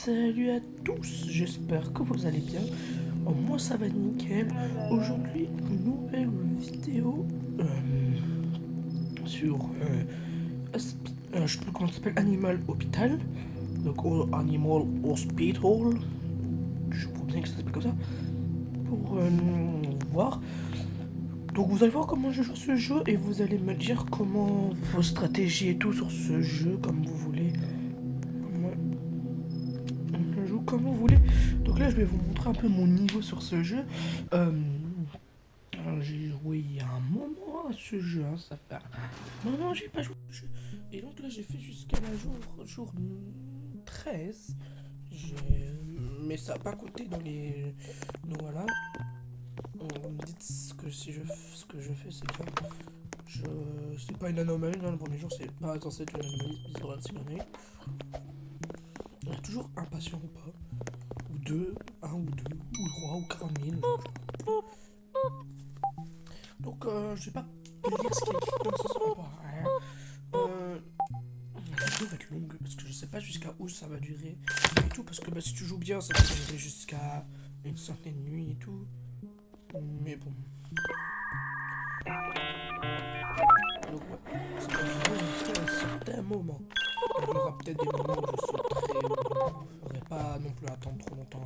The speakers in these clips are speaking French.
Salut à tous, j'espère que vous allez bien. Moi ça va nickel. Aujourd'hui, nouvelle vidéo sur je sais plus comment ça s'appelle, Animal Hospital. Donc Animal Hospital. Je crois bien que ça s'appelle comme ça. Pour voir. Donc vous allez voir comment je joue ce jeu et vous allez me dire comment vos stratégies et tout sur ce jeu comme vous voulez. Je joue comme vous voulez. Donc là je vais vous montrer un peu mon niveau sur ce jeu. J'ai joué il y a un moment à ce jeu, hein, ça fait un moment j'ai pas joué à ce jeu. Et donc là j'ai fait jusqu'à la jour 13. Mais ça n'a pas compté dans les... Donc voilà. Vous me dites ce que je fais c'est bien. C'est pas une anomalie, dans le premier jour c'est pas censé être une anomalie, bizarre c'est une anomalie. On est toujours impatient ou pas. Ou deux, un ou deux, ou trois, ou 40 000. Donc je vais pas lire ce qui est écrit dans ce soir. La vidéo va être longue parce que je sais pas jusqu'à où ça va durer et tout, parce que bah, si tu joues bien ça va durer jusqu'à une certaine nuit et tout. Mais bon. Donc ouais, ça va durer jusqu'à un certain moment. Il y aura peut-être des moments où je sauterai, où je ferai pas non plus attendre trop longtemps.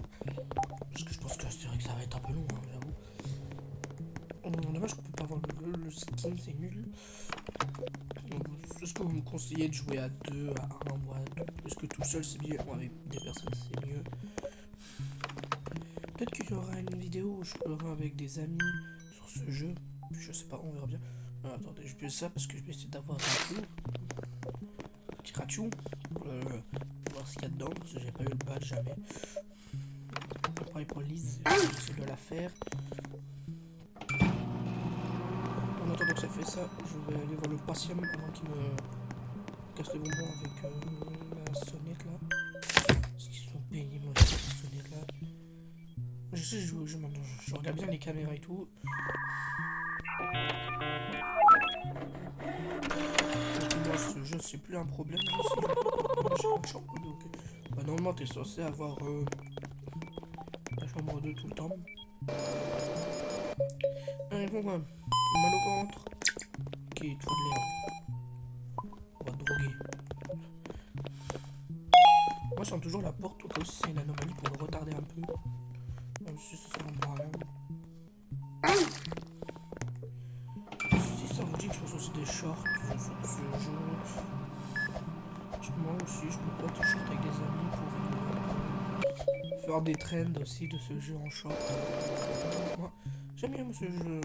Parce que je pense que c'est vrai que ça va être un peu long, hein, j'avoue. Dommage qu'on peut pas avoir le skin, c'est nul. Est-ce que vous me conseillez de jouer à deux, à un ou à deux? Est-ce que tout seul c'est mieux? Ou avec des personnes c'est mieux? Peut-être qu'il y aura une vidéo où je jouerai avec des amis sur ce jeu. Je sais pas, on verra bien. Attendez, je fais ça parce que je vais essayer d'avoir un petit Rachou. Pour voir ce qu'il y a dedans, parce que j'ai pas eu le badge jamais. Pareil pour Lise, je dois la faire. En attendant que ça fait ça, je vais aller voir le patient avant qu'il me casse les bonbons avec la sonnette là. Parce qu'ils sont pénibles les sonnettes là. Je sais, je regarde bien les caméras et tout. Moi, ce jeu c'est plus un problème. Bah, normalement t'es censé avoir la chambre 2 tout le temps. Allez, bon, mal au ventre. Ok, il te faut de l'air. On va te droguer. Moi, je sens toujours la porte au cas où c'est une anomalie pour le retarder un peu. Même si ça sert à rien. Si ça vous dit que je fasse aussi des shorts sur ce jeu, moi aussi, je peux pas des shorts avec des amis pour faire des trends aussi de ce jeu en short. Moi, j'aime bien ce jeu.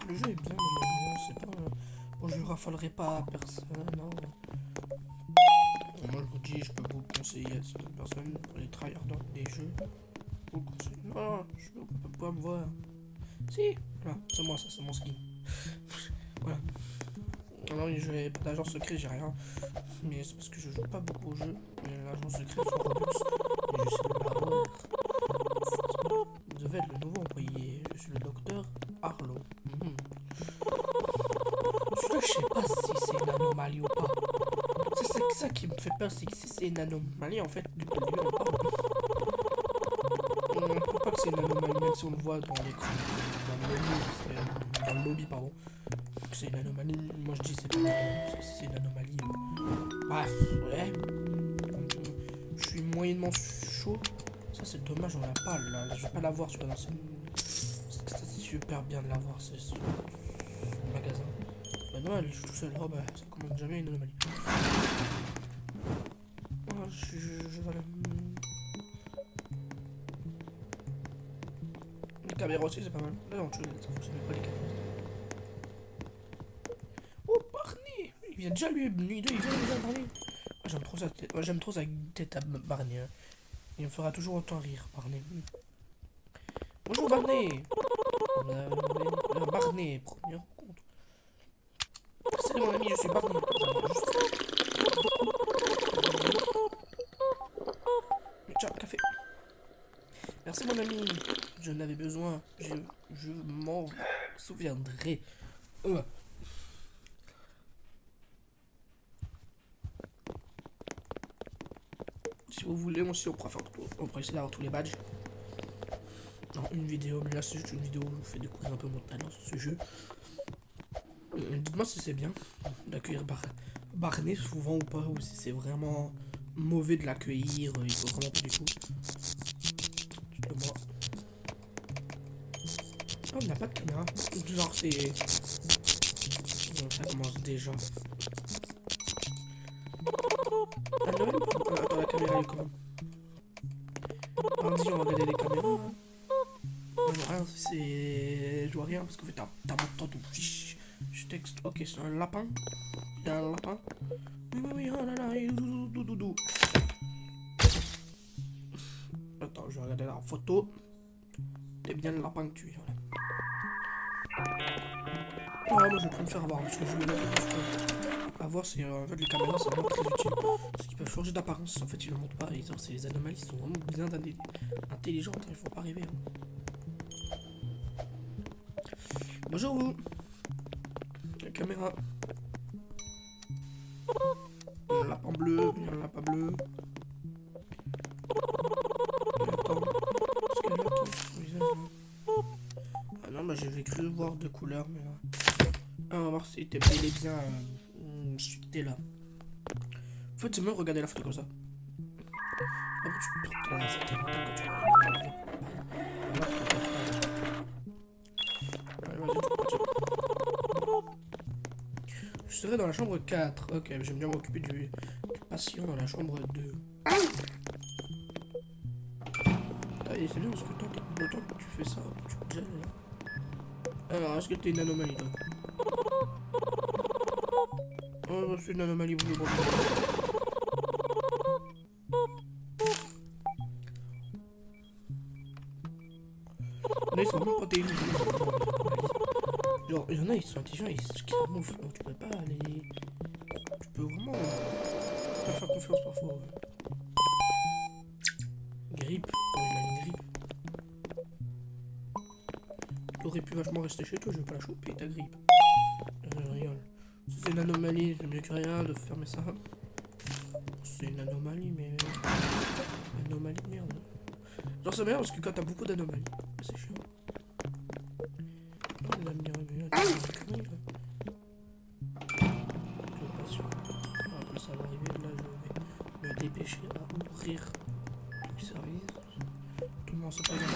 Le jeu est bien, mais c'est pas. Bon, je rafalerai pas à personne. Non. Moi, je vous dis, je peux vous conseiller à certaines personnes pour les tryhards des jeux. Vous conseille. Non, je peux pas me voir. Si, voilà, c'est moi, ça, c'est mon skin. Voilà. Non, je n'ai pas d'agent secret, j'ai rien. Mais c'est parce que je joue pas beaucoup au jeu. Mais l'agent secret sur Roblox, mais je sais pas l'avoir. Vous devez être le nouveau employé. Je suis le docteur Arlo. Je sais pas si c'est une anomalie ou pas. C'est ça qui me fait peur, c'est que si c'est une anomalie, en fait, du coup, on parle. On ne peut pas que c'est une anomalie, même si on le voit dans l'écran. Dans le lobby, pardon. C'est une anomalie. Moi je dis c'est pas une anomalie, parce que si c'est une anomalie. Bref, ouais. Je suis moyennement chaud. Ça c'est dommage, on l'a pas là. Je vais pas l'avoir sur la scène. C'est super bien de l'avoir, c'est sur le magasin. Bah non, je suis tout seul. Oh bah ça commande jamais une anomalie. Oh, je vais la... Les caméras aussi c'est pas mal. Là non, ça fonctionne pas les caméras. Oh Barney, il vient déjà lui, il vient déjà Barney. Ah, j'aime trop sa tête. Moi j'aime trop sa tête à Barney. Hein. Il me fera toujours autant rire, Barney. Bonjour Barney. Barney, premier rencontre. Salut mon ami, je suis Barney. Tiens, café. Merci mon ami. Je n'avais besoin. Je m'en souviendrai. Si vous voulez, aussi, on pourra essayer d'avoir tous les badges. Dans une vidéo, mais là, c'est juste une vidéo où je vous fais découvrir un peu mon talent sur ce jeu. Dites-moi si c'est bien d'accueillir Barney souvent ou pas, ou si c'est vraiment mauvais de l'accueillir, il faut vraiment pas du tout. Dites-le-moi. Oh, on n'a pas de caméra. Genre, c'est... Ça commence déjà. Ah non, attends, la caméra est comment? Vas-y, on va regarder les caméras. Hein. Non, rien, c'est... Je vois rien parce que t'as mon temps de fiche. Je texte. Ok, c'est un lapin. Il y a un lapin. Oui, oh là là, doudou. Attends, je vais regarder la photo. T'es bien le lapin que tu es, voilà. Ouais, moi je vais plus me faire avoir parce que je vais avoir, c'est en fait les caméras c'est vraiment très utile. Parce qu'ils peuvent changer d'apparence, en fait ils le montrent pas. Et ces anomalies sont vraiment bien intelligentes, il faut pas rêver. Hein. Bonjour. La caméra. Un lapin bleu, un lapin bleu. Attends. Est-ce qu'elle attend sur le visage? Ah non, bah j'avais cru voir deux couleurs, mais là. Ah, on va voir si t'es bel et bien. T'es là. En fait, c'est mieux de regarder la photo comme ça. Ah, putain, ça fait longtemps que tu regardes. Je serai dans la chambre 4. Ok, j'aime bien m'occuper du patient dans la chambre 2. Et c'est bien parce que le temps que tu fais ça, tu peux déjà aller là. Alors, est-ce que t'es une anomalie là? Oh, c'est une anomalie, vous le voyez. Là, ils sont même pas intelligents. Genre, il y en a, ils sont intelligents, ils se camouflent, donc tu peux pas aller. Tu peux vraiment pas faire confiance parfois. Grippe, oh, il a une grippe. T'aurais pu vachement rester chez toi, je vais pas la choper, ta grippe. Rigole. Si c'est une anomalie, c'est mieux que rien de fermer ça. C'est une anomalie, mais. Anomalie, merde. Genre, c'est bien parce que quand t'as beaucoup d'anomalies, c'est chiant. Oh, les amis, ça va arriver, là je vais me dépêcher à ouvrir le service. Tout le monde s'est pas gagné.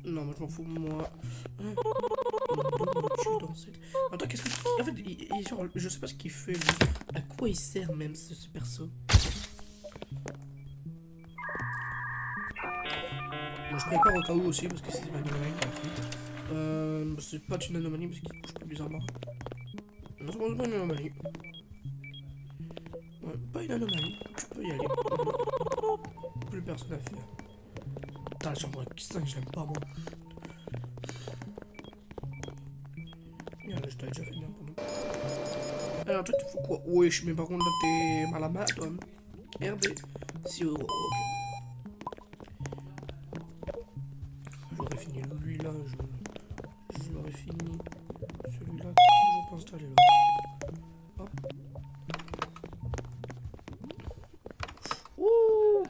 Non, moi je m'en fous, moi. Dans cette... Attends, qu'est-ce que. En fait, genre, je sais pas ce qu'il fait, lui. À quoi il sert même ce perso? Moi je prépare au cas où aussi parce que c'est une anomalie. C'est pas une anomalie parce qu'il bouge pas bizarrement. Non, c'est pas une anomalie. Ouais, pas une anomalie, tu peux y aller. Plus personne à faire. Putain, la chambre 5, je l'aime pas moi. Merde, je t'avais déjà fait bien pour nous. Alors, toi, tu fais quoi? Wesh, mais par contre, là, t'es mal à mal, toi. RD, 6 €, ok. J'aurais fini lui là, je l'aurais fini. Celui-là, toujours pas installé là. Hop. Ouh,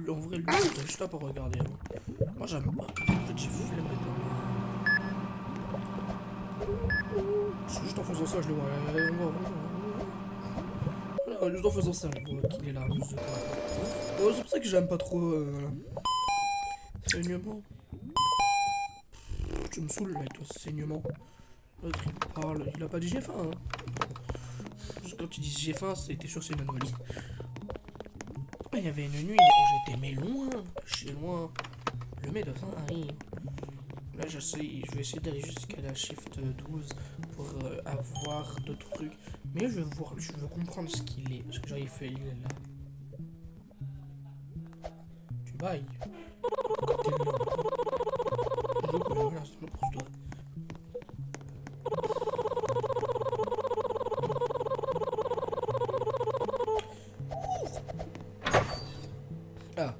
en vrai, lui, t'as juste à pas regarder. Hein. Moi, j'aime pas. En fait, j'ai flemme de juste en faisant ça, je le vois. Voilà, juste en faisant ça, je vois qu'il est là. C'est pour ça que j'aime pas trop. Saignement. Tu me saoules avec ton saignement. L'autre il parle, il a pas dit j'ai faim. Hein. Parce que quand tu dis j'ai faim, c'était sûr c'est une anomalie. Il y avait une nuit où j'étais mais loin, chez loin. Le médecin arrive. Là je vais essayer d'aller jusqu'à la shift 12 pour avoir d'autres trucs. Mais je veux comprendre ce qu'il est. Parce que j'avais fait, il est là. Tu bailles. Quand t'es là. Voilà, c'est pour toi. Ah.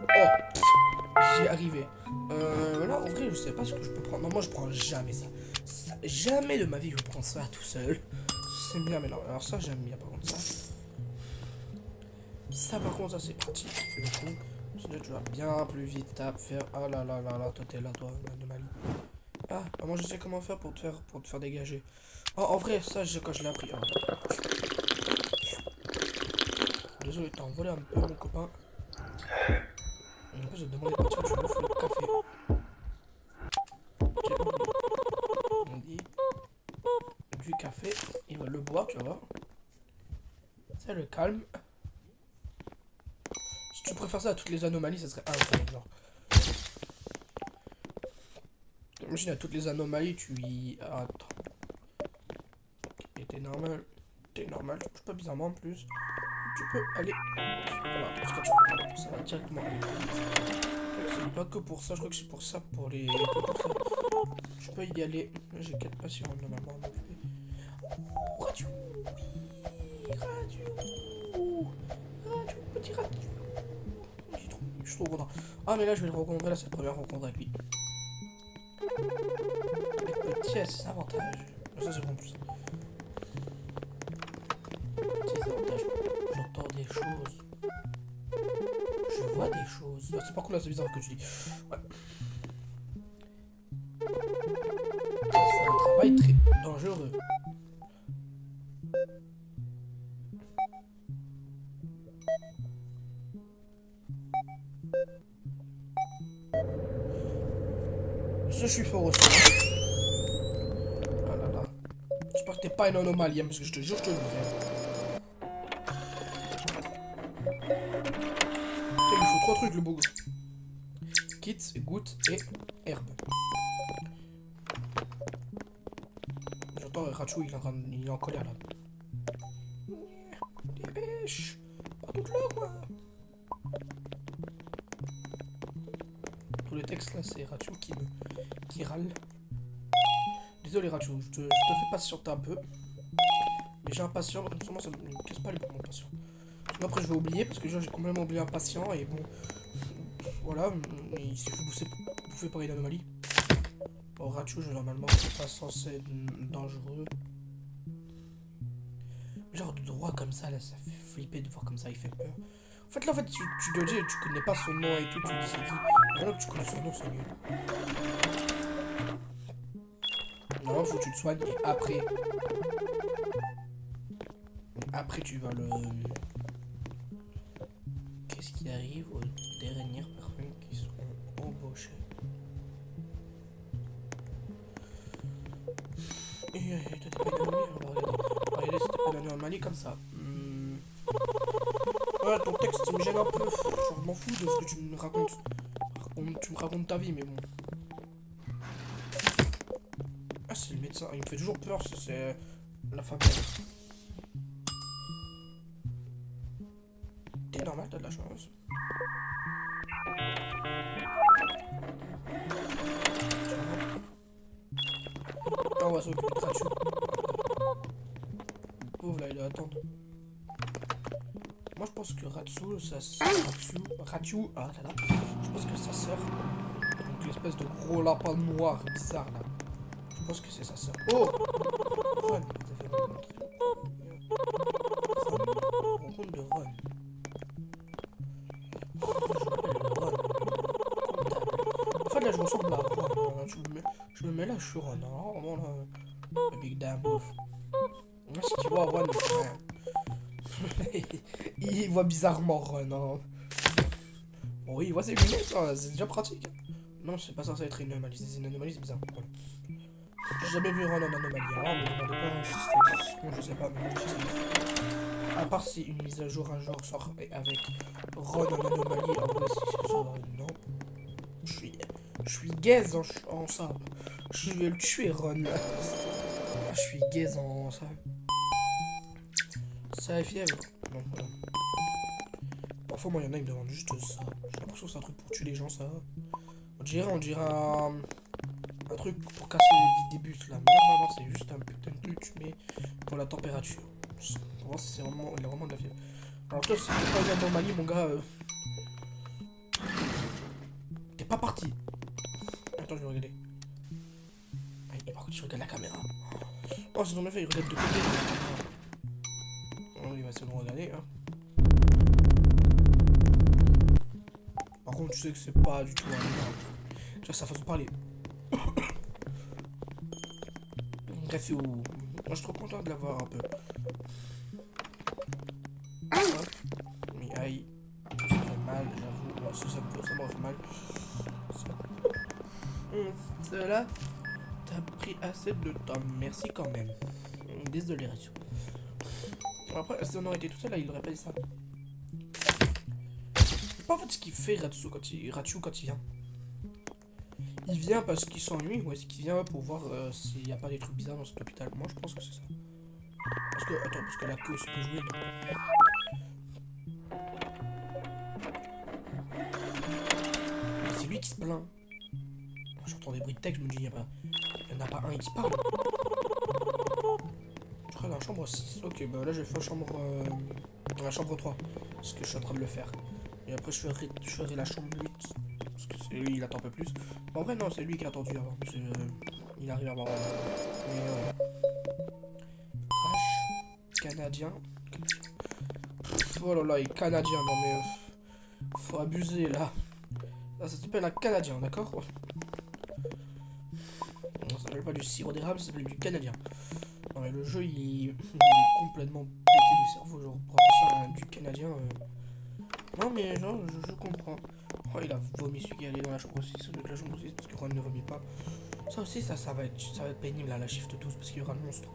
Oh, j'y arrivé. Là, en vrai, je sais pas ce que je peux prendre. Non, moi, je prends jamais ça. Jamais de ma vie, je prends ça tout seul. c'est bien, mais non. Alors ça, j'aime bien, par contre, ça. Ça, par contre, ça, c'est pratique. Le coup. Sinon, tu vas bien plus vite faire... Ah là là là là, toi, t'es là, toi, l'anomalie. Ah, moi, je sais comment faire pour te faire dégager. Oh, en vrai, ça, quand je l'ai appris. Ah. Désolé, t'as envolé un peu, mon copain. En plus, je te demandais pas si tu bouffes le café. On dit du café, il va le boire, tu vois. Ça le calme. Si tu préfères ça à toutes les anomalies, ça serait incroyable. Genre. Imagine à toutes les anomalies, tu y. Attends. Et t'es normal. T'es normal, tu bouges pas bizarrement en plus. Tu peux aller. Voilà, parce que ça va directement aller. C'est pas que pour ça, je crois que c'est pour ça, pour les. Pour ça. Je peux y aller. J'ai 4 patients normalement à m'occuper. Oh, Radio! Oui! Radio! Radio, petit radio! Je suis trop content. Ah, mais là, je vais le rencontrer. Là, c'est la première rencontre avec lui. Les petits, c'est avantages. Ça, c'est bon plus. Petits avantages. J'entends des choses. Je vois des choses. C'est pas cool, là, c'est bizarre que tu dis. Ouais. C'est un travail très dangereux. Je suis fort aussi. Ah là là. J'espère que t'es pas une anomalie, parce que je te jure, je te le dis. Il lui faut 3 trucs, le bougre. Kit, goutte et herbe. J'entends Rachou, il est en colère là. Dépêche. Pas toute l'heure, moi. Tout le texte là, c'est Rachou qui râle. Désolé Rachou, je te fais patienter un peu. Mais j'ai un patient, comme ça, moi ça me casse pas les bras mon patient. Sinon après je vais oublier parce que j'ai complètement oublié un patient et bon. Voilà, il s'est fait bouffer par une anomalie. Bon, Rachou, normalement, c'est pas censé être dangereux. Genre de droit comme ça, là, ça fait flipper de voir comme ça, il fait peur. En fait, là, tu dois dire, tu connais pas son nom et tout, tu dis c'est qui. Alors que tu connais son nom, c'est nul. Non, faut que tu le soignes et après. Après, tu vas le. Qu'est-ce qui arrive aux dernières personnes qui sont embauchées? Et toi, t'es pas une anomalie? Regardez, c'était pas une anomalie comme ça. Ouais, ton texte, il me gêne un peu. Je m'en fous de ce que tu me racontes. Tu me racontes ta vie, mais bon. Ah, c'est le médecin. Il me fait toujours peur, c'est la famille. T'es normal, t'as de la chance. Ah, on va s'occuper de Rachou. Pauvre, là, il doit attendre. Moi, je pense que Rachou, ah là là, je pense que sa sœur, donc l'espèce de gros lapin noir bizarre là, je pense que c'est sa sœur. Oh, Ron, rencontre de Ron. En fait, là, je ressemble à Ron. Je me mets là, je suis Ron. Hein, vraiment là, le Big Damn Wolf. Moi, si tu vois Ron, il voit bizarrement Ron. Hein. Oui, il voit ses lunettes, hein, c'est déjà pratique. Non, c'est pas censé être une anomalie, c'est une anomalie, c'est bizarre. Voilà. J'ai jamais vu Ron en anomalie. Alors, me demandez pas si ça existe. Moi, je sais pas, mais moi, je sais que ça existe. À part si une mise à jour un jour sort avec Ron en anomalie, en vrai, si c'est ça, non. Je suis gaze en ça. Je vais le tuer, Ron. Je suis gaze en ça. Ça est fièvre. Non, voilà. Parfois, moi, il y en a qui me demandent juste ça. J'ai l'impression que c'est un truc pour tuer les gens, ça. On dirait un truc pour casser les bus là. Mais non, c'est juste un putain de truc, mais pour la température. Pour voir si c'est vraiment, il a vraiment de la fièvre. Alors, toi, si t'es pas une anomalie, mon gars, t'es pas parti. Attends, je vais regarder. Ah, et par contre, tu regardes la caméra. Oh, c'est dans ma fait, il regarde de côté. Il va essayer de regarder, hein. Par contre, tu sais que c'est pas du tout un humain. Tu vois sa façon de parler. Bref, c'est où. Moi, je suis trop content de l'avoir un peu. Hop. Mais aïe. Ça fait mal, j'avoue. Moi aussi, ça me fait mal. Cela t'a pris assez de temps. Merci quand même. Désolé, Rachou. Après, si on aurait été tout seul, là, il aurait pas dit ça. C'est pas en fait ce qu'il fait, Rachou, quand il vient. Il vient parce qu'il s'ennuie ou est-ce qu'il vient pour voir s'il n'y a pas des trucs bizarres dans cet hôpital? Moi, je pense que c'est ça. Parce que, attends, parce que la queue, c'est peut jouer, non? C'est lui qui se plaint. J'entends des bruits de texte, je me dis, il y en a pas un qui parle. Je crois dans la chambre 6. Ok, bah là, je vais faire dans la chambre 3. Parce que je suis en train de le faire. Et après, je ferai la chambre 8. Parce que c'est lui, il attend un peu plus. Bon, en vrai, non, c'est lui qui a attendu avant. Parce que, il arrive avant. Mais Crash, Canadien. Oh là là, il est Canadien. Non, mais. Faut abuser là. Là, ça s'appelle un Canadien, d'accord? Non, ça s'appelle pas du sirop d'érable, ça s'appelle du Canadien. Non, mais le jeu, il est complètement pété du cerveau. Genre, pour appeler ça du Canadien. Non, mais genre, je comprends. Oh, il a vomi celui qui est allé dans la chambre 6. La chambre 6 parce que Ron ne vomit pas. Ça aussi, ça va être pénible à la shift 12 parce qu'il y aura le monstre.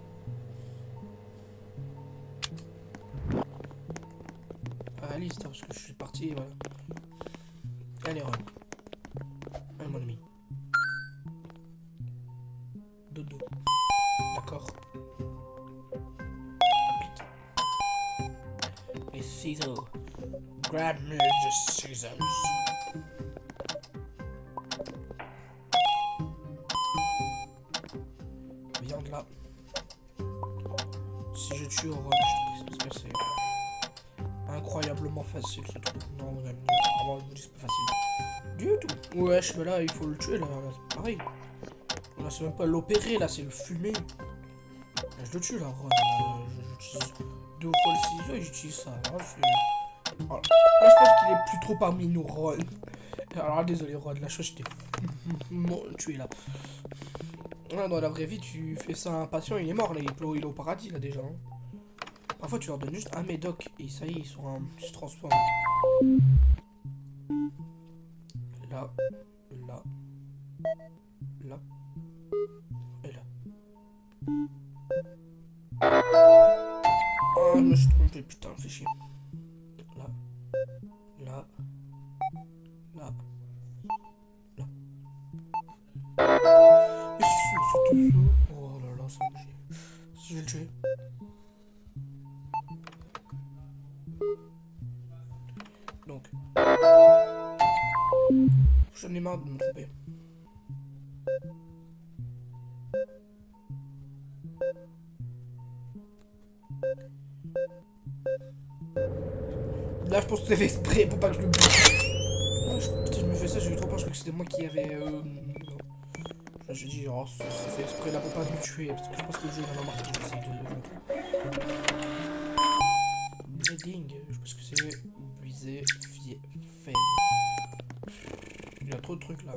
Alice, parce que je suis parti, et voilà. Allez, Ron. Allez, mon ami. Dodo. D'accord. Applique. Les ciseaux. Grab me the scissors. Viens de là. Si je tue Ron, je te dis parce que c'est incroyablement facile ce truc. Non, vraiment, je vous dis c'est pas facile. Du tout. Wesh, mais là, il faut le tuer, là c'est pareil. Là, c'est même pas l'opérer, là, c'est le fumer. Là, je le tue, là, Ron. J'utilise 2 fois le ciseau et j'utilise ça. Là, voilà. Là, je pense qu'il est plus trop parmi nous, Ron. Alors, désolé, Ron, la chose, je t'ai tué, là. Là, dans la vraie vie, tu fais ça à un patient, il est mort, là, il est au paradis, là, déjà. Hein. Parfois, tu leur donnes juste un médoc, et ça y est, ils se transforment. Là, là, là, et là. Oh, je me suis trompé, putain, fais chier. Là, là, là, là. Mais c'est tout ça. Oh là là, ça me gêne. Je vais le tuer. Donc. J'en ai marre de me tromper. Là, je pense que c'est fait exprès pour pas que je le bute. Putain, je me fais ça, j'ai eu trop peur, je crois que c'était moi qui avais. Non. Là, j'ai dit, oh, c'est fait exprès là pour pas me tuer, parce que je pense que le jeu va marqué, j'essaie de. Bleeding, je pense que c'est. Brisé, faible. Il y a trop de trucs là.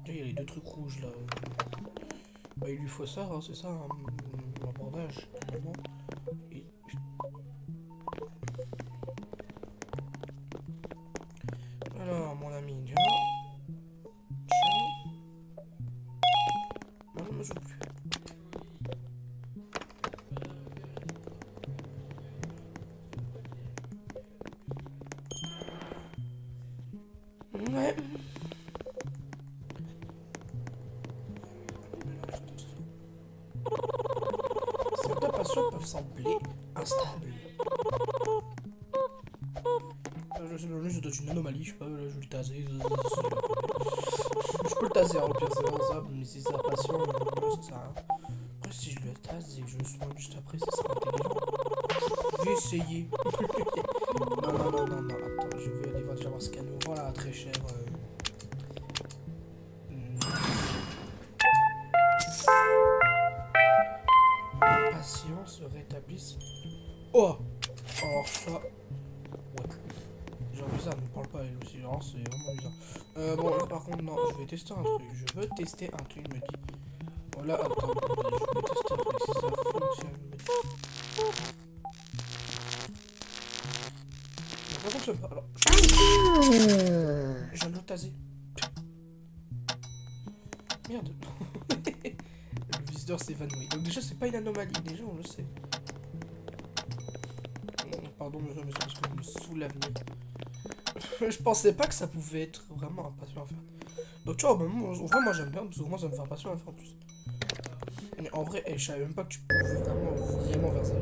Il y a les 2 trucs rouges là. Bah, il lui faut ça, hein, c'est ça, un bandage, normalement. Et... Alors, mon ami, viens. Tiens. Non, je me joue plus. Ouais. Certains patients peuvent sembler instables. Je dois une anomalie, je sais pas, là, je vais le taser. Je peux le taser, hein, au pire, c'est pas ça, mais si c'est un patient, ça sert à rien. Après, si je le tase et que je le soigne juste après, ça sera intelligent. Je vais essayer. Non, attends, je vais aller voir déjà voir ce canot. Voilà, très cher. Les patients se rétablissent Oh. Alors ça... Ouais. Genre ça ne parle pas elle aussi, alors c'est vraiment bizarre. Bon là par contre non, je vais tester un truc. Je veux tester un truc, il me dit. Voilà, attends, je vais tester un truc si ça fonctionne. Il me dit. Ça fonctionne pas, alors. J'ai un autre tasé. Merde. Le visiteur s'évanouit. Donc déjà c'est pas une anomalie, déjà on le sait. Pardon monsieur, mais c'est parce que je me soulève. Je pensais pas que ça pouvait être vraiment un patient à faire. Donc tu vois, bah, moi j'aime bien, parce que moi ça me fait un patient à faire en plus. Mais en vrai, je savais même pas que tu pouvais vraiment faire ça.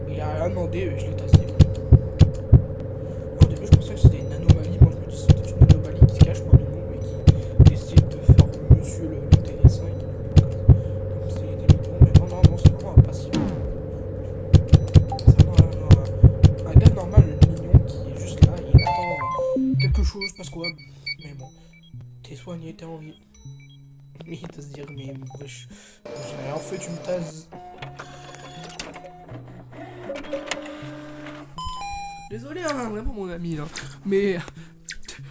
Il a rien demandé, je l'ai tassé. Au début je pensais que c'était une anomalie, moi je me dis c'est peut-être une anomalie qui se cache parmi nous et qui décide de faire monsieur le TS5 comme s'il était mignon. Mais non, c'est vraiment un patient. C'est vraiment un gars normal, mignon, qui est juste là, il attend quelque chose parce que ouais, mais bon, t'es soigné, t'es en vie. Mais il doit se dire, mais wesh, j'ai rien fait, tu me tases. Désolé, hein, vraiment mon ami, hein, mais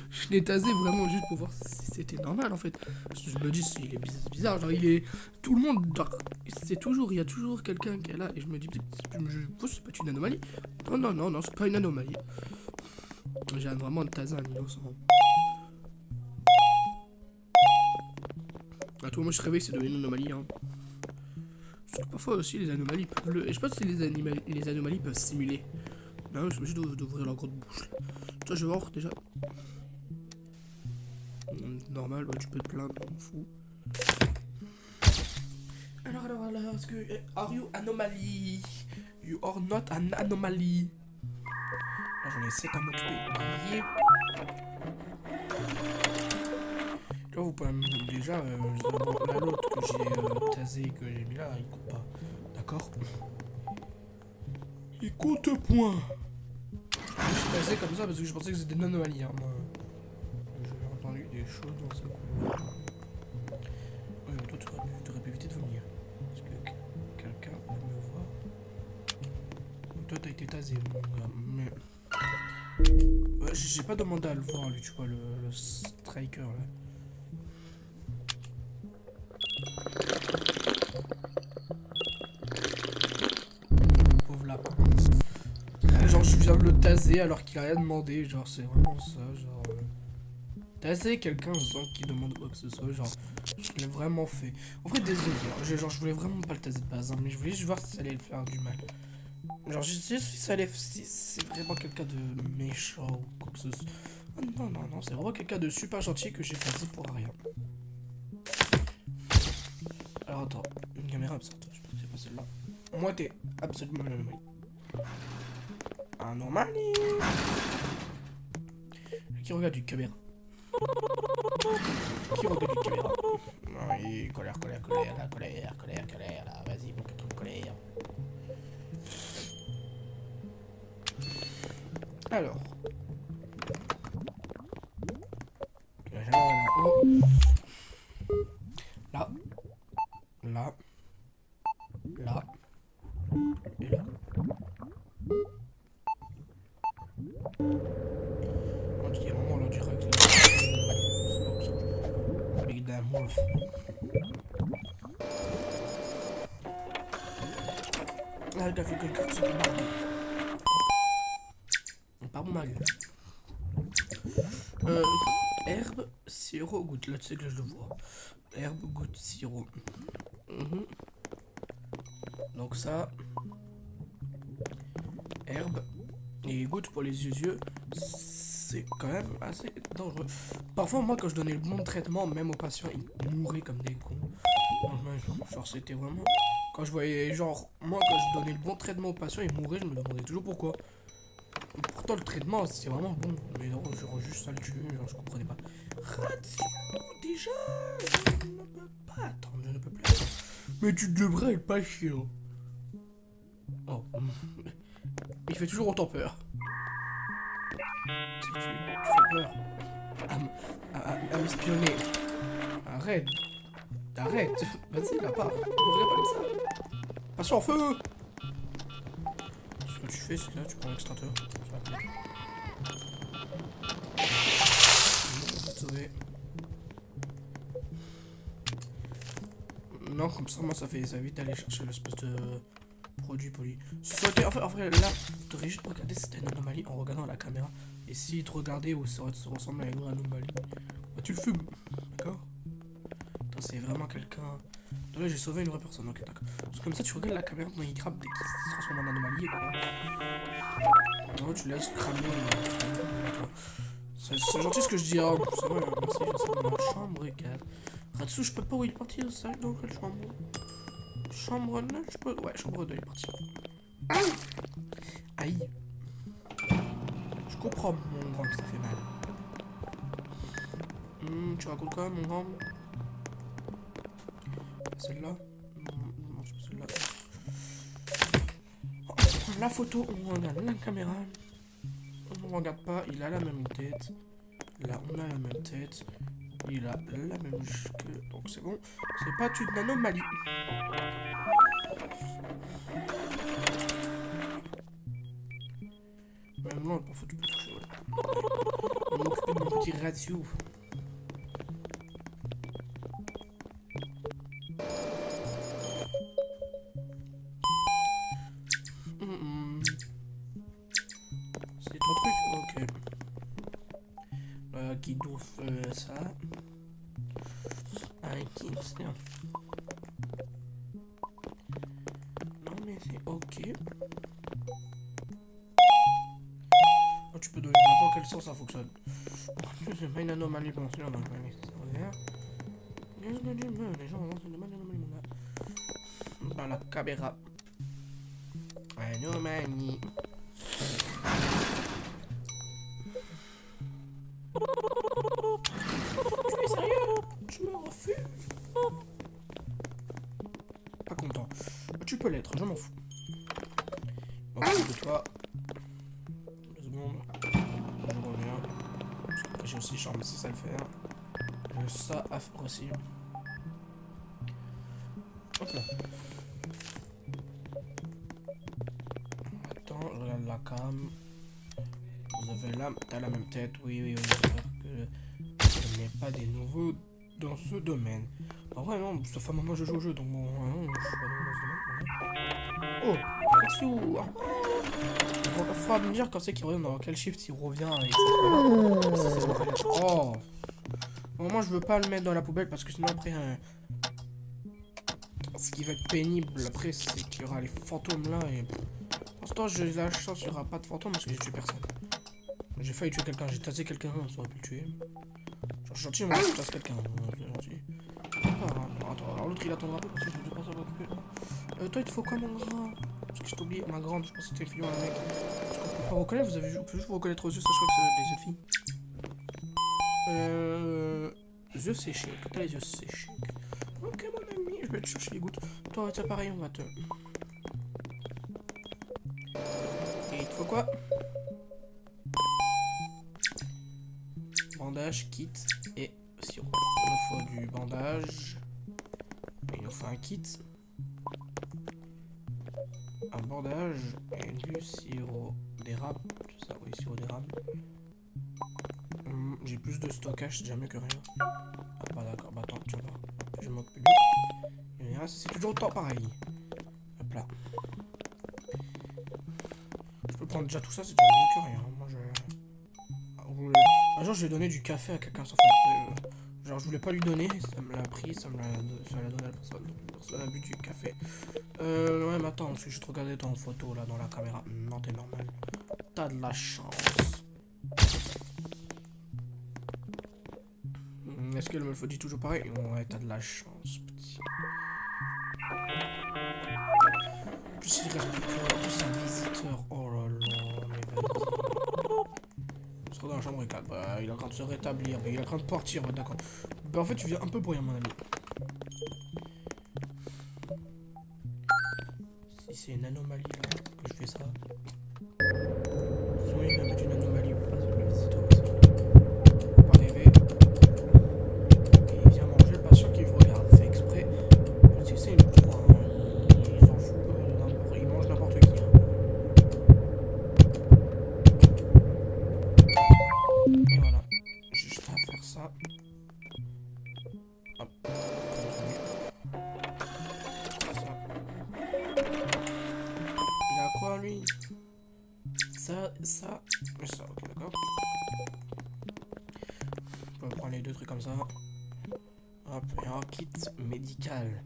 je l'ai tasé vraiment juste pour voir si c'était normal en fait. Je me dis, il est bizarre, genre il est. Tout le monde, c'est toujours, il y a toujours quelqu'un qui est là et je me dis, je pense c'est pas une anomalie. Non, c'est pas une anomalie. J'ai vraiment tasé un innocent. À tout moment, je réveille, c'est devenu une anomalie. Hein. Parce que parfois aussi, les anomalies peuvent le. Et je sais pas si les anomalies peuvent simuler. Non, je suis obligé d'ouvrir leur grande bouche. Toi, je vais voir déjà. Normal, ouais, tu peux te plaindre, on m'en fout. Alors, est-ce que. Are you anomaly? You are not an anomaly. Là, j'en ai 7 à m'occuper. Là, vous pouvez déjà. Là, l'autre que j'ai tasé, que j'ai mis là, il compte pas. D'accord? Il compte point. Je suis tasé comme ça parce que je pensais que c'était une anomalie. Hein, moi. J'ai entendu des choses dans ce couloir. Ouais, mais toi, tu aurais pu éviter de vomir. Parce que quelqu'un va me voir. Toi, t'as été tasé, mon gars. Mais. Ouais, j'ai pas demandé à le voir, lui, tu vois, le striker là. Pauvre lapin. Genre, je viens de le taser alors qu'il a rien demandé. Genre, c'est vraiment ça. Genre. Taser quelqu'un sans qu'il demande quoi que ce soit. Genre, je l'ai vraiment fait. En vrai, désolé. Hein, genre, je voulais vraiment pas le taser de base. Hein, mais je voulais juste voir si ça allait le faire du mal. Genre, je sais si ça allait. Si c'est vraiment quelqu'un de méchant ou quoi que ce soit. Oh, non, c'est vraiment quelqu'un de super gentil que j'ai tasé pour rien. Alors, attends. Une caméra absente. Je pense que c'est pas celle-là. Moi, t'es absolument une anomalie. Anomalie. Qui regarde une caméra? Qui regarde une caméra? Oui, colère, là. Vas-y, mon putain de colère. Alors. Là. Là. Là. Et là. On dirait vraiment là direct. Big damn wolf. Ah, t'as fait quelque chose de mal. Pas bon mal. Herbe, sirop, goutte. Là, tu sais que là, je le vois. Herbe, goutte, sirop. Donc ça. Herbe et goutte pour les yeux. C'est quand même assez dangereux. Parfois, moi, quand je donnais le bon traitement, même aux patients, ils mouraient comme des cons. Genre, c'était vraiment... Quand je voyais, genre, moi, quand je donnais le bon traitement aux patients, ils mouraient, je me demandais toujours pourquoi. Pourtant, le traitement, c'est vraiment bon. Mais non, genre, juste ça le tue, genre, je comprenais pas. Radio, déjà, je ne peux pas attendre, je ne peux plus attendre. Mais tu devrais être patient. Oh. Il fait toujours autant peur. Tu fais peur. À m'espionner. Arrête. Arrête. Vas-y, là-bas. On regarde pas comme ça. Passe en feu. Ce que tu fais, c'est là, tu prends l'extincteur. Ça va plaire. On va te sauver. Non, comme ça, moi, ça évite d'aller chercher l'espèce de produit poli. En vrai, là, tu devrais juste regarder si c'était une anomalie en regardant la caméra. Et si te regardait ou ça ressemble à une vraie anomalie, bah tu le fumes. D'accord? C'est vraiment quelqu'un. Là, j'ai sauvé une vraie personne, ok, d'accord. Parce que comme ça, tu regardes la caméra quand il crabe dès qu'il se transforme en anomalie. Non, tu laisses cramer. C'est gentil ce que je dis, hein. C'est vrai, merci, je sais dans ma chambre, regarde. Ratsu, je peux pas où il est parti, ça dans quelle chambre? Chambre 9, je peux. Ouais, chambre 2, il est parti. Aïe. Je comprends, mon grand, que ça fait mal. Tu racontes quoi, mon grand? Celle-là? Non, c'est pas celle-là. On prend la photo, on regarde la caméra. On regarde pas, il a la même tête. Là, on a la même tête. Il a la même queue, donc c'est bon. C'est pas une anomalie. Même là, on peut foutre du toucher, voilà. On m'occupe de mon petit ratio. C'est ton truc? Ok. Guido fait ça. Avec qui? Non mais c'est ok. Oh, tu peux donner dans quel sens ça fonctionne. C'est pas une anomalie pour l'instant, donc les gens avancent une anomalie, mon gars. Dans la caméra. Anomalie. Tu es sérieux? Je me refuse. Pas content. Tu peux l'être, je m'en fous. Bon, de toi. 2 secondes. Je reviens. Parce qu'après j'ai aussi chambre 6 à le faire. J'ai ça à faire aussi. Hop là. Attends, je regarde la cam. Vous avez t'as la même tête, oui. J'espère que je n'ai pas des nouveaux dans ce domaine. En vrai, non, sauf à moi je joue au jeu, donc bon, non, je suis pas nouveau dans ce domaine. Oh, qu'est-ce qu'il il faudra me dire quand c'est qu'il revient, dans quel shift il revient. Et oh, bon, moi je veux pas le mettre dans la poubelle parce que sinon après, ce qui va être pénible après, c'est qu'il y aura les fantômes là et. Pour l'instant, j'ai la chance qu'il n'y aura pas de fantômes parce que j'ai tué personne. J'ai failli tuer quelqu'un, j'ai tassé quelqu'un, ça aurait pu le tuer. Genre, gentil, moi je tasse quelqu'un, gentil. Attends, alors l'autre il attendra pas parce que je vais pas savoir occuper. Toi, il te faut quoi, mon grand? Parce que je t'ai oublié, ma grande, je pense que c'était une fille ou un mec. Parce qu'on peut pas reconnaître, on peut juste vous reconnaître aux yeux, ça je crois que c'est les yeux de filles. Yeux séchés, que t'as les yeux séchés. Ok, mon ami, je vais te chercher les gouttes. Toi, c'est pareil, on va te. Et il te faut quoi? Bandage, kit et sirop. Il nous faut du bandage. Il nous faut un kit. Un bandage et du sirop d'érable. C'est ça, oui, sirop d'érable. J'ai plus de stockage, c'est déjà mieux que rien. Ah bah d'accord, bah attends, tu vas voir. Je m'occupe de lui. C'est toujours autant pareil. Hop là. Je peux prendre déjà tout ça, c'est déjà mieux que rien. Moi je. Un jour je vais donner du café à quelqu'un sauf genre je voulais pas lui donner, ça me l'a pris, ça l'a donné à la personne. La personne a bu du café. Ouais mais attends, parce que je te regardais en photo là dans la caméra. Non t'es normal. T'as de la chance. Est-ce qu'elle me le dit toujours pareil? Ouais t'as de la chance petit. En plus il reste plus que un visiteur. Oh là là, mais vas-y. Dans la chambre 4, bah, il est en train de se rétablir, bah, il est en train de partir, bah, d'accord. Bah en fait tu viens un peu pour rien mon ami. Si c'est une anomalie là, que je fais ça. Oui, il va mettre une anomalie, le visiteur aussi. Faut pas rêver. Et il vient manger le patient qui vous regarde, fait exprès. Parce que c'est une proie, hein. Il s'en fout, il mange n'importe qui. Hein. deux trucs comme ça. Hop, et un kit médical.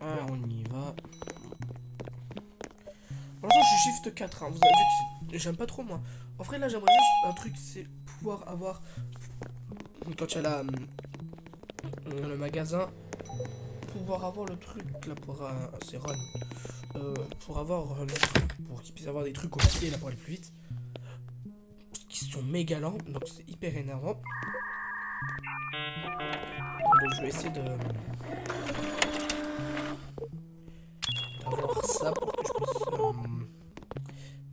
Ah, on y va. Pour l'instant, je suis shift 4, hein. Vous avez vu que j'aime pas trop, moi. En vrai, là, j'aimerais juste un truc, c'est pouvoir avoir... Quand il y a le magasin, pouvoir avoir le truc, là, pour... c'est Ron. Pour avoir le truc, pour qu'ils puissent avoir des trucs au pied, là, pour aller plus vite. Qui sont méga lents, donc c'est hyper énervant. Donc je vais essayer d'avoir ça pour que je puisse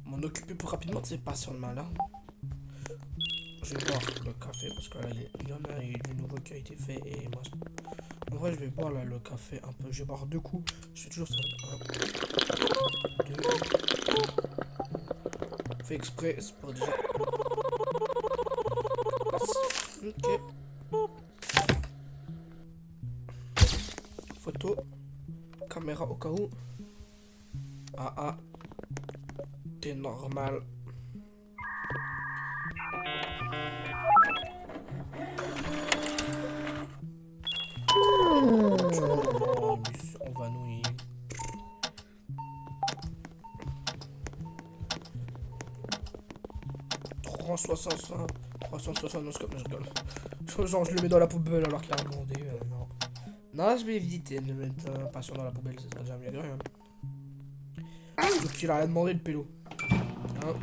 m'en occuper plus rapidement de ces patients-là. Là. Je vais boire le café parce que là il y en a du nouveau qui a été fait et moi en vrai je vais boire là, le café un peu. Je vais boire 2 coups. Je fais toujours ça. 1, 2. Fait exprès, c'est pour déjà. Ok. Photo. Caméra au cas où. Ah. T'es normal. On va nous. 369 comme je rigole. Genre je le mets dans la poubelle alors qu'il a demandé. Non. Non, je vais éviter de mettre un patient dans la poubelle, ça sera déjà mieux que rien. Donc il a rien demandé le pélo. Hein.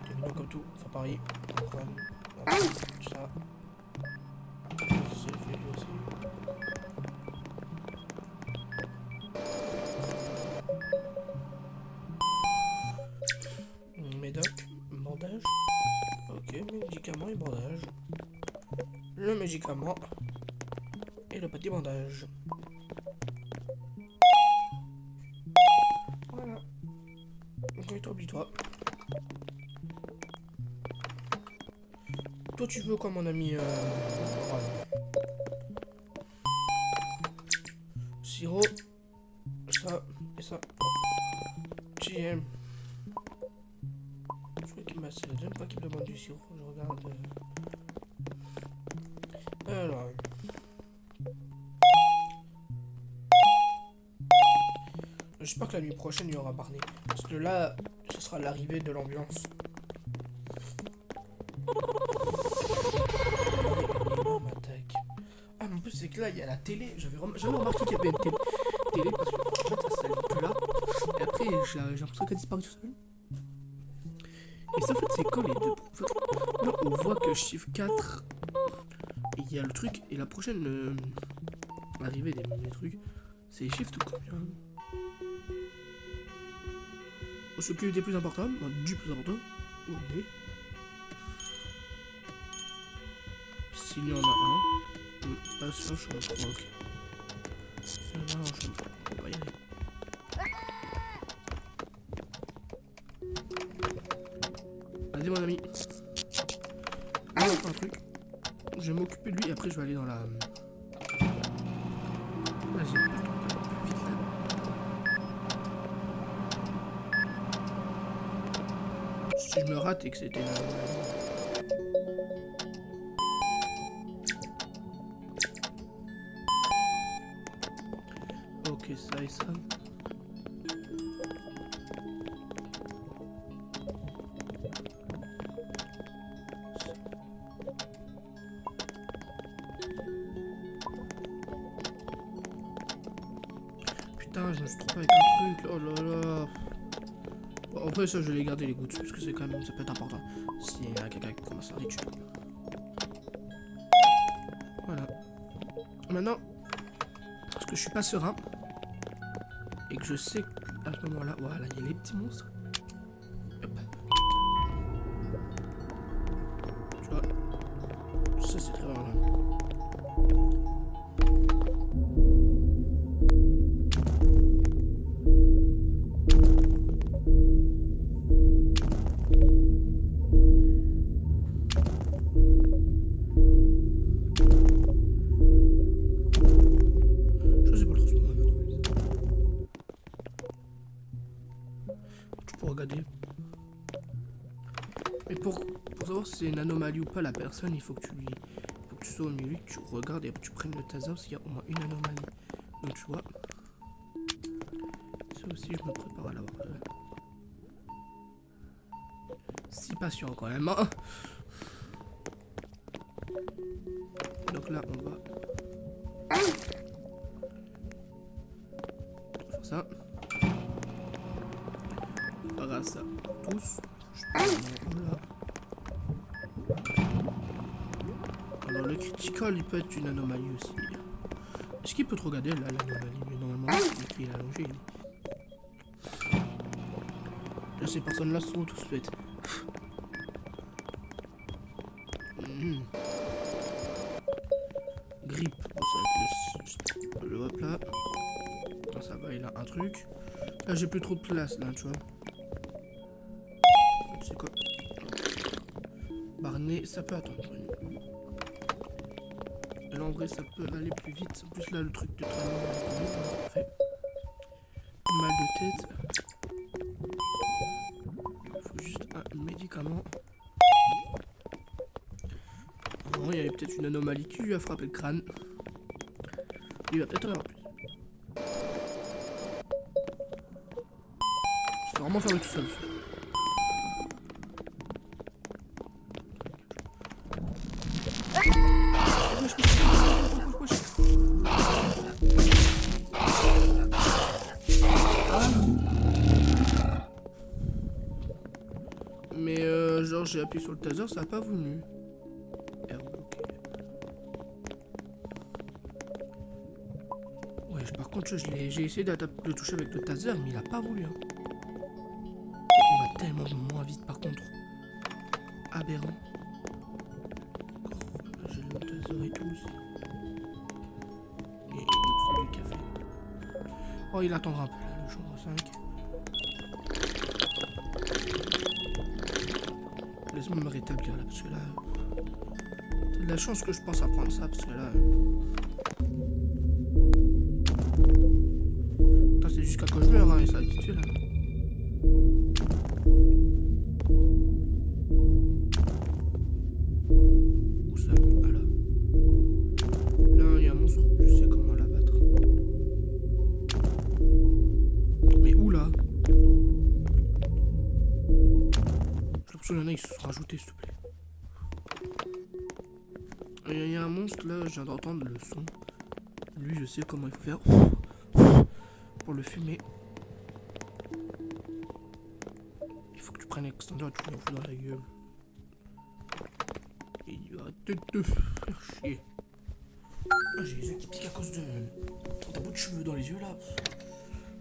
T'es mignon comme tout, enfin pareil. Ça. C'est fait lui aussi. Médoc, bandage. Ok, médicament et bandage. Le médicament et le petit bandage. Voilà. Et oublie-toi. Toi tu veux quoi mon ami sirop. Ça et ça. Tu aimes. Je crois qu'il m'a... C'est la deuxième fois qu'il me demande du sirop. Je regarde. Alors. J'espère que la nuit prochaine il y aura Barney. Parce que là, ce sera l'arrivée de l'ambulance. Ah, mais en plus, c'est que là, il y a la télé. J'avais jamais remarqué qu'il y avait une télé parce que en fait, ça s'allume que là. Et après, j'ai l'impression qu'elle a disparu tout seul. Et ça, en fait, c'est quand les deux. En fait, là, on voit que chiffre 4. Et il y a le truc. Et la prochaine arrivée des trucs, c'est shift combien? Ce qui est des plus importants, du plus important, ou des. S'il y en a un, passe en chambre 3, ok. S'il y en a un en chambre 3, on va y aller. Allez mon ami. On va faire un truc. Je vais m'occuper de lui et après je vais aller dans la... Vas-y, plus vite là. Si je me rate et que c'était... Ok, ça et ça. Putain, je me suis trompé avec un truc. Oh là là. Bon, après ça, je vais les garder les gouttes parce que c'est quand même, ça peut être important. S'il y a quelqu'un qui commence à les tuer. Voilà. Maintenant, parce que je suis pas serein et que je sais qu'à ce moment-là, voilà, il y a les petits monstres. Hop. Tu vois, ça c'est très bien. Pour savoir si c'est une anomalie ou pas la personne, il faut que tu sois au milieu, que tu regardes et que tu prennes le taser s'il y a au moins une anomalie. Donc tu vois. Ça aussi je me prépare à l'avoir. Si patient quand même. Hein. Donc là on va faire ça. On fera ça pour tous. Voilà. Alors le critical il peut être une anomalie aussi. Est-ce qu'il peut te regarder là l'anomalie? Mais normalement celui qui est allongé. Là ces personnes là sont tous faites. Grippe. Bon, ça va être le hop là. Non, ça va, il a un truc. Là j'ai plus trop de place là tu vois. C'est quoi? Barnet, ça peut attendre. Là en vrai ça peut aller plus vite. En plus là le truc de traitement parfait. Mal de tête. Il faut juste un médicament. Bon, il y avait peut-être une anomalie qui lui a frappé le crâne. Il va peut-être en avoir plus. C'est vraiment faire tout seul. Mais genre j'ai appuyé sur le taser, ça a pas voulu. Ouais, par contre j'ai essayé de toucher avec le taser, mais il a pas voulu. Hein. On va tellement moins vite par contre. Aberrant. Oh, j'ai le taser et tout aussi. Et il faut du café. Oh il attendra un peu là, le chambre 5. Laisse-moi me rétablir là, parce que là... T'as de la chance que je pense à prendre ça, parce que là... Putain, c'est jusqu'à quand je meurs, hein, et ça va habitué là. Où ça? Ah là. Là, il y a un monstre, je sais comment l'abattre. Mais où là? J'ai l'impression qu'il y en a qui se sont rajoutés, s'il te plaît. Il y a un monstre là, je viens d'entendre le son. Lui, je sais comment il faut faire pour le fumer. Il faut que tu prennes l'extendeur et tu lui en fous dans la gueule. Et il va arrêter de te faire chier. Ah, j'ai les yeux qui piquent à cause de ta bout de cheveux dans les yeux là.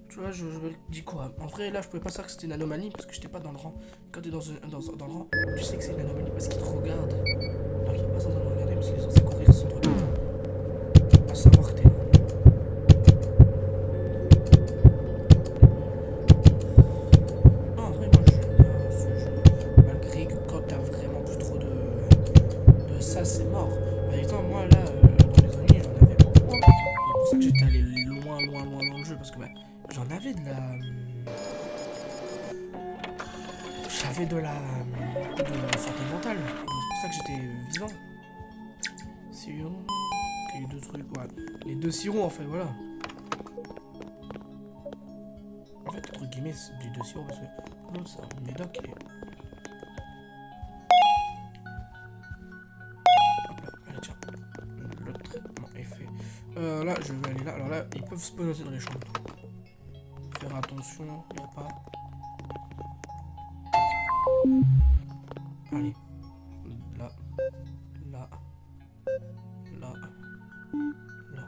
Tu vois, je me dis quoi? En vrai, là, je pouvais pas savoir que c'était une anomalie parce que j'étais pas dans le rang. Quand t'es dans le rang, tu sais que c'est une anomalie parce qu'il te regarde. Donc il n'y a pas besoin de le regarder parce qu'il est censé courir sans te regarder. À savoir que t'es là. Non, en vrai, moi, j'aime bien ce jeu. Malgré que quand t'as vraiment plus trop de ça, c'est mort. Par exemple, moi, là, dans les années, j'en avais beaucoup. C'est pour ça que j'étais allé loin dans le jeu parce que bah, j'en avais de la... J'avais de santé mentale. C'est pour ça que j'étais vivant. Sirop. Ok, les deux trucs, ouais. Les deux sirops, en fait, voilà. En fait, entre guillemets, c'est les deux sirops parce que l'autre, c'est un médoc et... Hop là, allez, tiens. Le traitement est fait. Là, je vais aller là. Alors là, ils peuvent spawner dans les chambres. Faire attention, il n'y a pas... Allez. Là. Là. Là. Là.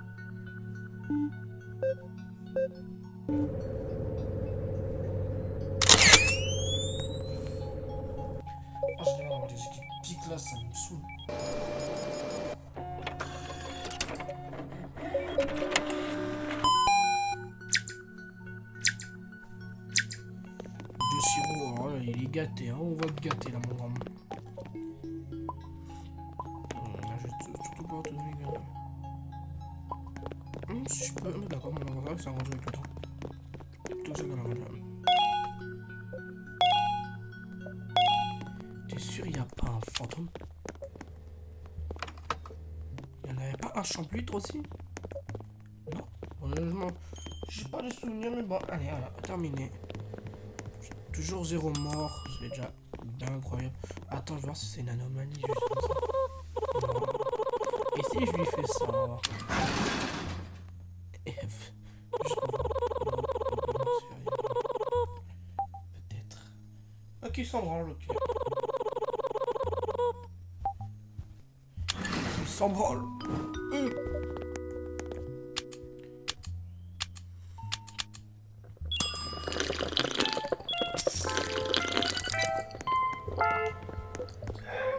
Oh, j'ai l'air d'avoir des yeux qui piquent là, ça me saoule. De sirop, alors là, il est gâté, hein. On va te gâter là, mon grand. Je vais surtout pas te donner gars. Si je peux, mais d'accord, mon grand, ça arrange avec le temps. Tout ça dans la rue. T'es sûr? sûr il n'y a pas un fantôme? Il n'y en avait pas un champ-plutre aussi? Non, honnêtement, j'ai pas de souvenir, mais bon, allez, voilà, terminé. Toujours 0 mort, c'est déjà bien incroyable. Attends, je vais voir si c'est une anomalie, juste comme ça. Non. Et si je lui fais ça? F. Juste pour voir. Non, c'est rien. Peut-être. Ok, il s'en branle, ok. Il s'en branle.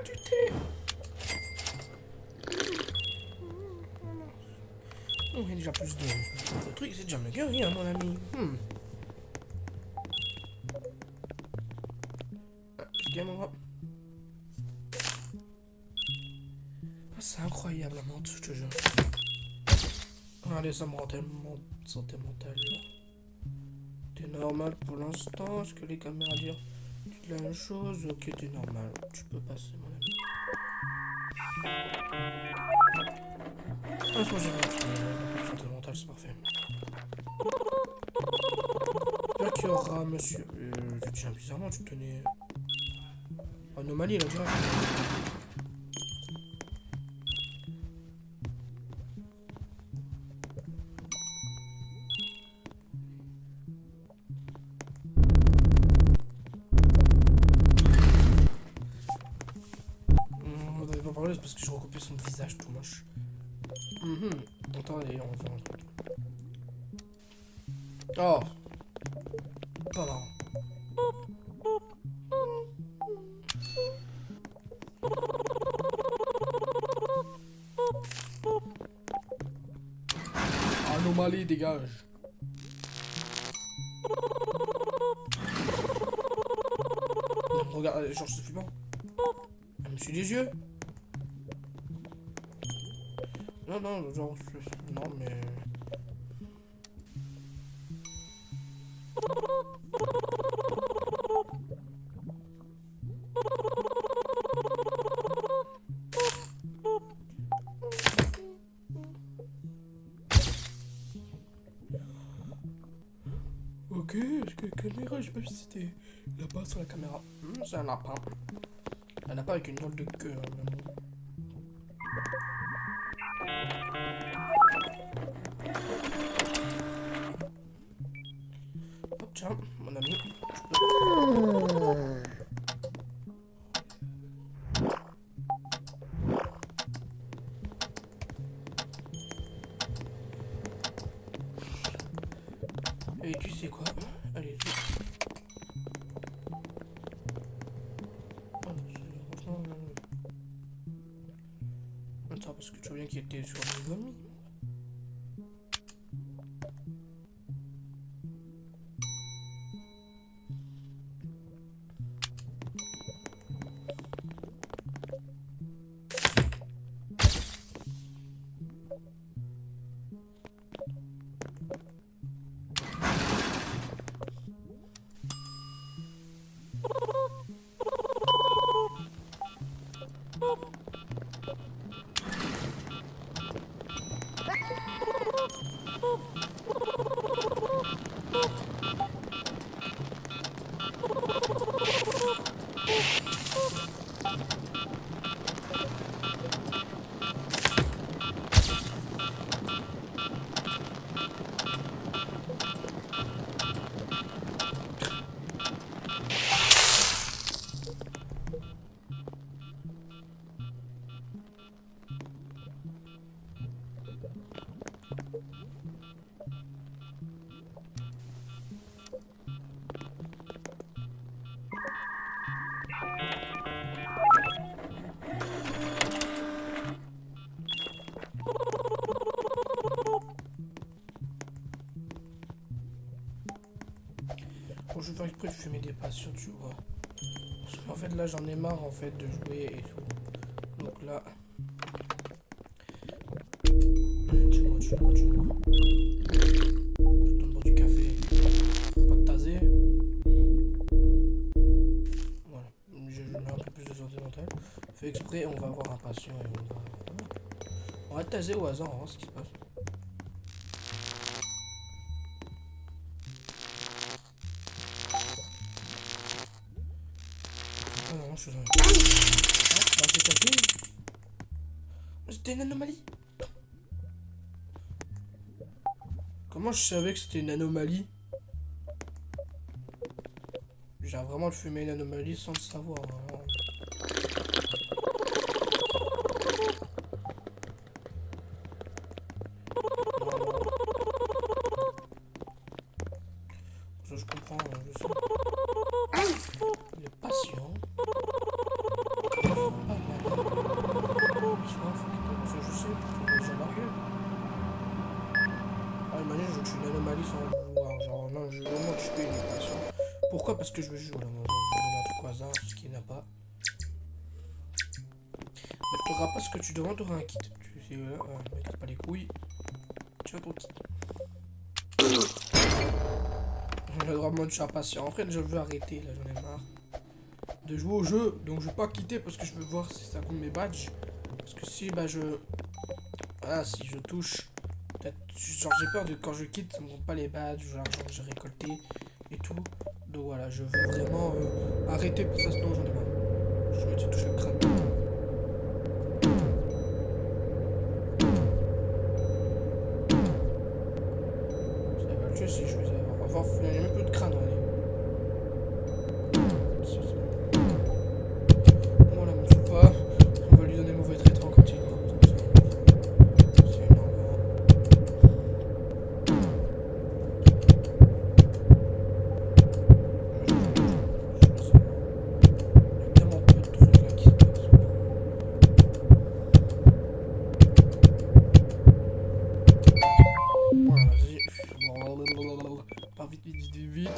Du thé. On a déjà plus de trucs, c'est déjà mieux que rien, mon ami. Ah, c'est incroyable la menthe, je te jure. Allez, ça me rend tellement santé mentale. T'es normal pour l'instant. Est-ce que les caméras disent la même chose? Ok, t'es normal. Tu peux passer, mon ami. Ah, moi j'ai la santé mentale, c'est parfait. Là qu'il y aura, monsieur. Tu tiens bizarrement, tu tenais. Anomalie là déjà. On n'avait pas parlé, c'est parce que je recopiais son visage tout moche. Attendez, on va faire un truc. Oh, pas marrant. Anomalie, dégage. Regarde, genre je sais plus bon. Elle me suit les yeux. Non, non, genre, non, mais... Ok, est-ce que la caméra, je sais pas si c'était là-bas sur la caméra. C'est un lapin. Un lapin avec une gueule de queue. Hop, tiens, mon ami. Et tu sais quoi? Allez, y attends, parce que tu vois bien qu'il était sur les amis. Bon, je vais faire exprès de fumer des passions, tu vois. Parce qu'en fait, là, j'en ai marre, en fait, de jouer et tout. Donc là... Dis-moi. Je donne pas du café. Pas de taser. Voilà. Je mets un peu plus de santé santé mentale. Fait exprès, on va avoir un patient et on va taser au hasard, on va voir ce qui se passe. Ah non, je suis dans c'est tapé. C'était une anomalie. Comment je savais que c'était une anomalie? J'ai vraiment fumé une anomalie sans le savoir. Vraiment. Ça je comprends, je sais. Les patients sont pas malades. Ils sont infectés. Ça je sais, c'est déjà largué. Ah, imagine, je tue une anomalie sans le vouloir. Genre, non, je veux vraiment tuer les patients. Pourquoi? Parce que je veux jouer. Voilà, moi, je vais donner un truc au hasard, ce qui n'a pas. Mais tu n'auras pas ce que tu demandes, tu auras un kit. Tu sais, ne me casse pas les couilles. Tu as ton kit. Le droit de mode, je suis impatient. En fait, je veux arrêter, là, j'en ai marre de jouer au jeu. Donc, je vais pas quitter parce que je veux voir si ça compte mes badges. Parce que si, bah, voilà, si je touche. Genre, j'ai peur de quand je quitte, ça me compte pas les badges, l'argent que j'ai récolté et tout. Donc, voilà, je veux vraiment arrêter pour ça, sinon j'en ai marre. Je me suis touché le crâne. Ça va le tuer si je faisais. Enfin, il n'y a même plus de crâne, on est. Voilà, me tue pas. On va lui donner mauvais traitement quand il est comme ça. C'est énorme. Il y a tellement peu de trucs là qui se passent. Voilà, vas-y. Pas vite, vite, vite, vite.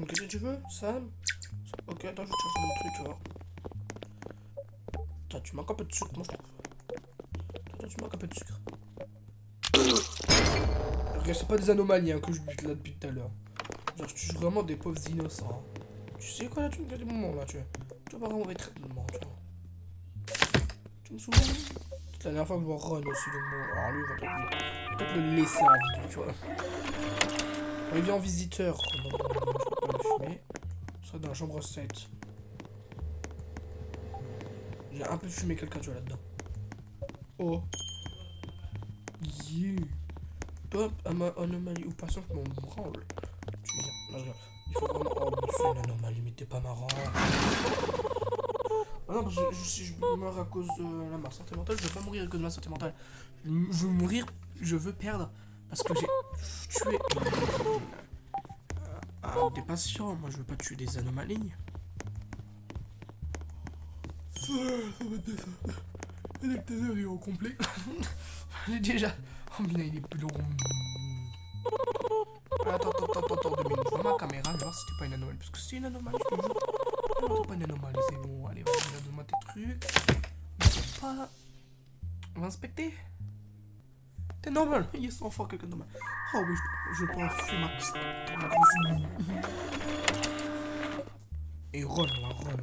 Qu'est-ce que tu veux, Sam? Ok, attends, je vais te chercher mon truc, tu vois. Toi, tu manques un peu de sucre, moi je trouve. Toi, tu manques un peu de sucre. Ok, c'est pas des anomalies hein, que je bute là depuis tout à l'heure. Genre, je tue vraiment des pauvres innocents. Hein. Tu sais quoi là, tu me fais des moments là, tu vas avoir un mauvais traitement, tu vois. Tu me souviens? C'est la dernière fois que je vois Ron aussi, donc bon, alors lui, on va peut-être le laisser en vie, tu vois. Il vient en visiteur. Je peux pas le fumer. Ce serait dans la chambre 7. J'ai un peu fumé quelqu'un, tu vois, là-dedans. Oh. Yeah. Toi, anomalie ou patient, je m'en branle. Tu veux dire, non, je regarde. Il faut vraiment. Oh, bon, c'est une anomalie, mais t'es pas marrant. Ah non, parce que si je meurs à cause de ma santé mentale, je veux pas mourir à cause de ma santé mentale. Je veux mourir, je veux perdre. Parce que j'ai tué des patients. Moi, je veux pas tuer des anomalies. Ça va être ça. Le taser est au complet. J'ai déjà. Oh, mais il est plus long. Attends, 2 minutes. Je vois ma caméra, je vais voir si c'était pas une anomalie. Parce que c'est une anomalie, je te jure. Non, c'est pas une anomalie, c'est bon. Allez, vas-y, donne-moi tes trucs. C'est pas. On va inspecter. T'es normal. Yes, enfin quelqu'un de normal. Ah oui, je peux fumer ma grosse. Et Ron, là, Ron.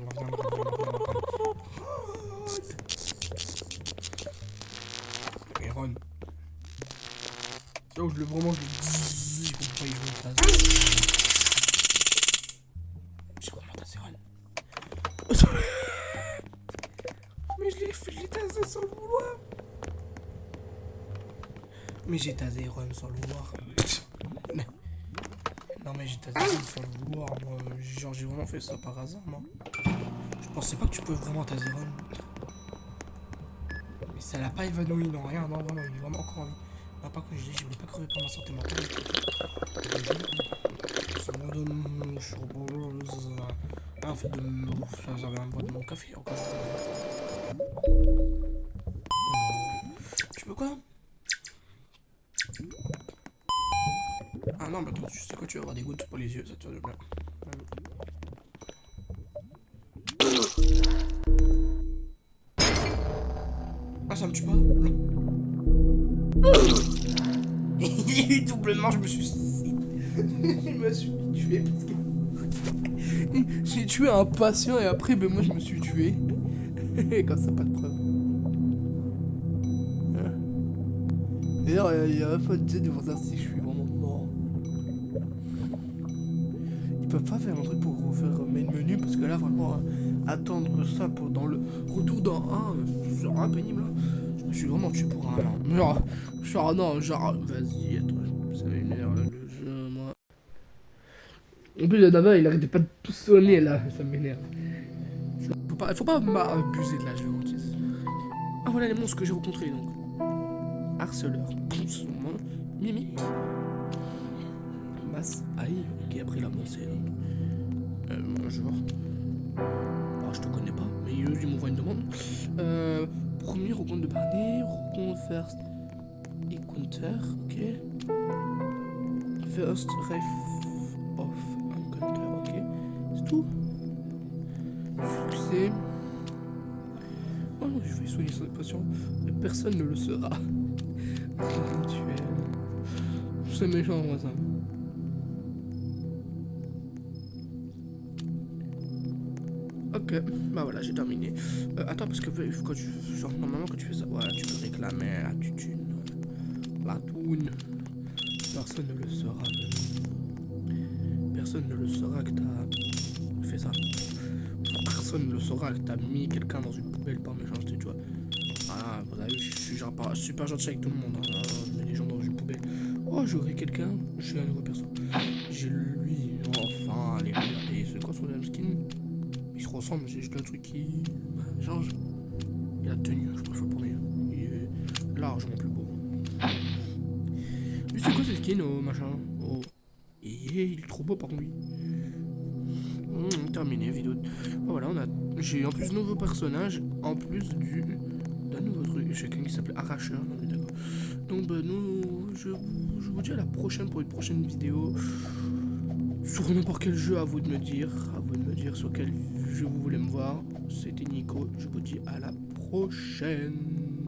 Et Ron. C'est là où je le vraiment, je le. Il faut pas y jouer une phase. J'ai vraiment tassé Ron. Mais je l'ai tassé sans le vouloir. Mais j'ai tasé Ron sans le vouloir. Non mais j'ai tasé Ron sans le vouloir. Moi, genre j'ai vraiment fait ça par hasard, moi. Je pensais pas que tu pouvais vraiment taser Ron. Mais ça l'a pas évanoui, non rien, non vraiment, il est vraiment encore en vie. Non, pas que je voulais pas crever pour ma santé mentale. Ça me donne. Je suis en fait, j'avais un bois de mon café encore. Tu veux quoi? Ah non, mais attends, tu sais quoi, tu vas avoir des gouttes pour les yeux, ça te va bien. Ah, ça me tue pas? Non. Doublement, je me suis. Je me suis tué parce que... J'ai tué un patient et après, ben moi je me suis tué. Quand ça, pas de preuve. D'ailleurs, il y a un fan de voir ça si je suis vraiment mort. Ils peuvent pas faire un truc pour refaire main menu parce que là, vraiment, attendre ça pour dans le retour dans 1, c'est vraiment pénible. Je me suis vraiment tué pour un. Genre, non, genre, vas-y, attends, ça m'énerve le jeu, moi. En plus, là-bas, il arrêtait pas de tout sonner là, ça m'énerve. Faut pas abuser de la violence. Ah, voilà les monstres que j'ai rencontrés donc. Harceleur, Mimi, Masse, Aïe, qui a pris la pensée. Bonjour. Ah, je te connais pas, mais eux, ils m'envoient une demande. Premier rencontre de Barney, rencontre first encounter, ok. First ref of encounter, ok. C'est tout. Succès. Oh non, je vais soigner son patient, mais personne ne le sera. Rituel. C'est méchant, moi, ça. Ok, bah voilà, j'ai terminé. Attends, parce que quand tu, genre, normalement, quand tu fais ça, voilà, tu peux réclamer la thune. La thune. Personne ne le saura. Personne ne le saura que t'as fait ça. Personne ne le saura que t'as mis quelqu'un dans une poubelle par méchanceté, tu vois. Ah, vous avez vu, je suis genre super gentil avec tout le monde. Hein. Je mets les gens dans une poubelle. Oh, j'aurai quelqu'un. J'ai un nouveau perso. J'ai lui. Enfin, allez, regardez. C'est quoi son deuxième skin? Ils se ressemblent, j'ai juste le truc qui change. Et la tenue, je préfère pour lui. Il est largement plus beau. Lui, c'est quoi ce skin, oh machin? Oh. Et il est trop beau par contre, lui. Terminé, vidéo. Oh, voilà, j'ai en plus de nouveaux personnages, en plus d'un nouveau truc. J'ai quelqu'un qui s'appelle Arracheur, non mais d'accord. Donc, bah, je vous dis à la prochaine pour une prochaine vidéo. Sur n'importe quel jeu, à vous de me dire. À vous de me dire sur quel jeu vous voulez me voir. C'était Nico. Je vous dis à la prochaine.